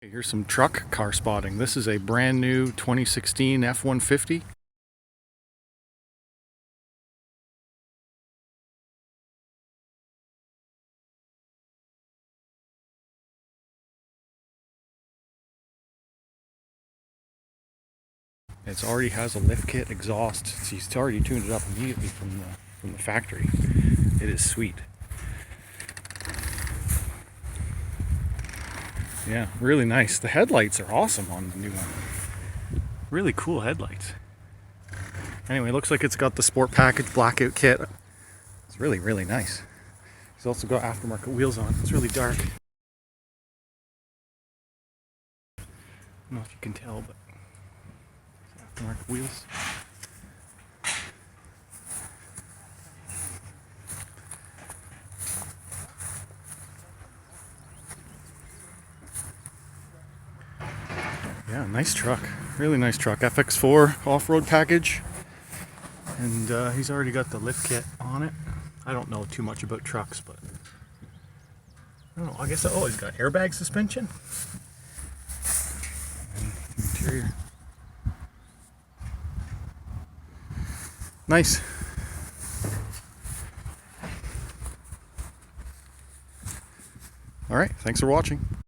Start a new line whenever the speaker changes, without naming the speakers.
Here's some truck car spotting. This is a brand new 2016 F150. It already has a lift kit exhaust. So he's already tuned it up immediately from the factory. It is sweet. Yeah, really nice. The headlights are awesome on the new one. Really cool headlights. Anyway, looks like it's got the sport package blackout kit. It's really, really nice. It's also got aftermarket wheels on. It's really dark. I don't know if you can tell, but aftermarket wheels. Yeah, nice truck. Really nice truck. FX4 off-road package. And he's already got the lift kit on it. I don't know too much about trucks, but I don't know. I guess, oh, he's got airbag suspension. And interior. Nice. All right, thanks for watching.